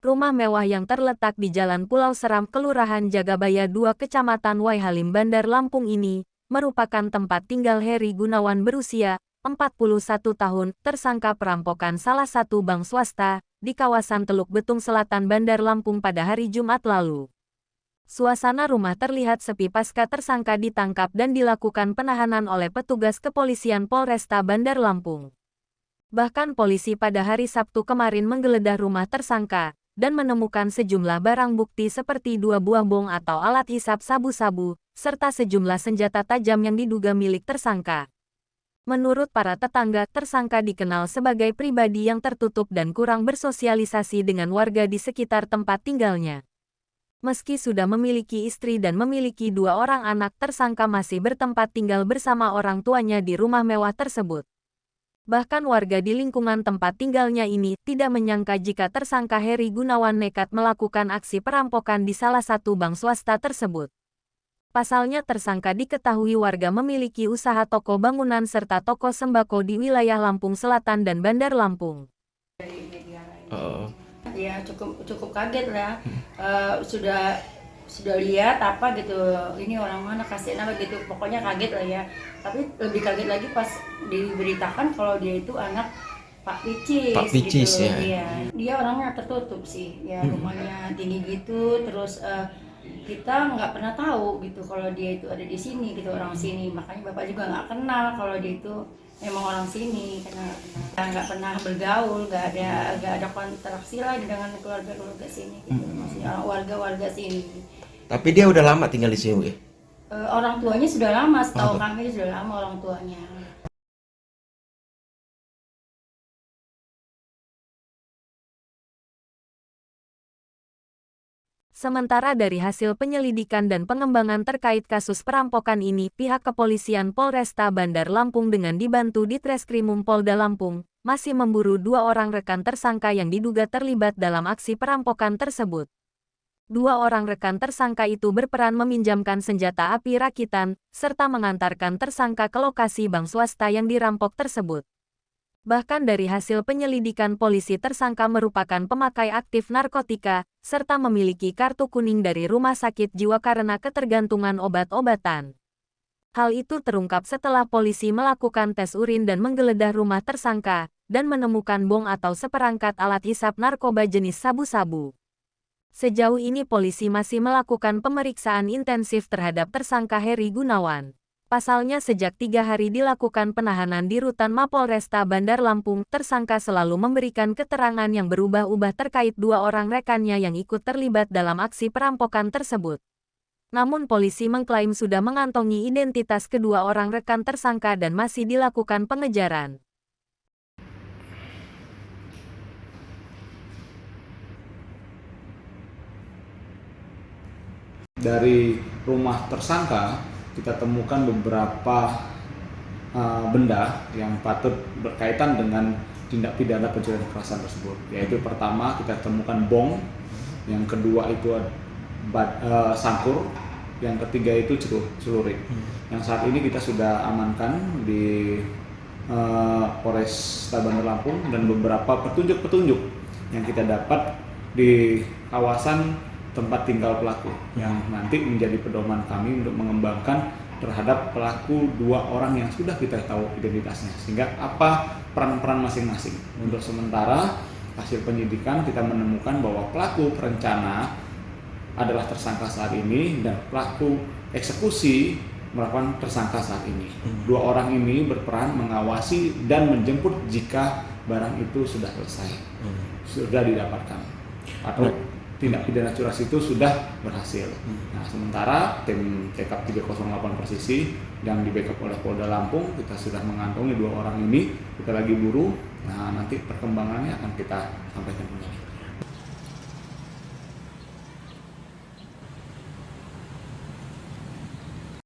Rumah mewah yang terletak di Jalan Pulau Seram, Kelurahan Jagabaya 2, Kecamatan Waihalim, Bandar Lampung ini, merupakan tempat tinggal Heri Gunawan berusia 41 tahun, tersangka perampokan salah satu bank swasta, di kawasan Teluk Betung Selatan, Bandar Lampung pada hari Jumat lalu. Suasana rumah terlihat sepi pasca tersangka ditangkap dan dilakukan penahanan oleh petugas kepolisian Polresta Bandar Lampung. Bahkan polisi pada hari Sabtu kemarin menggeledah rumah tersangka dan menemukan sejumlah barang bukti seperti 2 buah bong atau alat hisap sabu-sabu, serta sejumlah senjata tajam yang diduga milik tersangka. Menurut para tetangga, tersangka dikenal sebagai pribadi yang tertutup dan kurang bersosialisasi dengan warga di sekitar tempat tinggalnya. Meski sudah memiliki istri dan memiliki 2 orang anak, tersangka masih bertempat tinggal bersama orang tuanya di rumah mewah tersebut. Bahkan warga di lingkungan tempat tinggalnya ini tidak menyangka jika tersangka Heri Gunawan nekat melakukan aksi perampokan di salah satu bank swasta tersebut. Pasalnya tersangka diketahui warga memiliki usaha toko bangunan serta toko sembako di wilayah Lampung Selatan dan Bandar Lampung. Ya cukup kaget lah. Sudah lihat apa gitu, ini orang mana, kasihan apa gitu, pokoknya kaget lah ya. Tapi lebih kaget lagi pas diberitakan kalau dia itu anak Pak Picis gitu. Ya. Dia orangnya tertutup sih ya, rumahnya tinggi gitu, terus kita nggak pernah tahu gitu kalau dia itu ada di sini gitu, orang sini. Makanya bapak juga nggak kenal kalau dia itu memang orang sini, karena nggak pernah bergaul, nggak ada kontraksi lagi dengan keluarga sini gitu, maksudnya warga sini. Tapi dia udah lama tinggal di sini, ya? Orang tuanya sudah lama, setahu kami sudah lama orang tuanya. Sementara dari hasil penyelidikan dan pengembangan terkait kasus perampokan ini, pihak kepolisian Polresta Bandar Lampung dengan dibantu Ditreskrimum Polda Lampung, masih memburu 2 orang rekan tersangka yang diduga terlibat dalam aksi perampokan tersebut. 2 orang rekan tersangka itu berperan meminjamkan senjata api rakitan, serta mengantarkan tersangka ke lokasi bank swasta yang dirampok tersebut. Bahkan dari hasil penyelidikan polisi, tersangka merupakan pemakai aktif narkotika, serta memiliki kartu kuning dari rumah sakit jiwa karena ketergantungan obat-obatan. Hal itu terungkap setelah polisi melakukan tes urin dan menggeledah rumah tersangka, dan menemukan bong atau seperangkat alat hisap narkoba jenis sabu-sabu. Sejauh ini polisi masih melakukan pemeriksaan intensif terhadap tersangka Heri Gunawan. Pasalnya sejak 3 hari dilakukan penahanan di Rutan Mapolresta Bandar Lampung, tersangka selalu memberikan keterangan yang berubah-ubah terkait 2 orang rekannya yang ikut terlibat dalam aksi perampokan tersebut. Namun polisi mengklaim sudah mengantongi identitas kedua orang rekan tersangka dan masih dilakukan pengejaran. Dari rumah tersangka kita temukan beberapa benda yang patut berkaitan dengan tindak pidana pencurian kekerasan tersebut. Yaitu pertama kita temukan bong, yang kedua itu sangkur, yang ketiga itu celurit. Yang saat ini kita sudah amankan di Polresta Bandar Lampung, dan beberapa petunjuk-petunjuk yang kita dapat di kawasan tempat tinggal pelaku yang nanti menjadi pedoman kami untuk mengembangkan terhadap pelaku 2 orang yang sudah kita tahu identitasnya, sehingga apa peran-peran masing-masing. Untuk sementara hasil penyidikan kita menemukan bahwa pelaku perencana adalah tersangka saat ini dan pelaku eksekusi merupakan tersangka saat ini. 2 orang ini berperan mengawasi dan menjemput jika barang itu sudah selesai, sudah didapatkan, atau tindak pidana curasi itu sudah berhasil. Nah, sementara tim TK 308 Persisi yang di backup oleh Polda Lampung, kita sudah mengantongi 2 orang ini, kita lagi buru. Nah, nanti perkembangannya akan kita sampaikan kembali.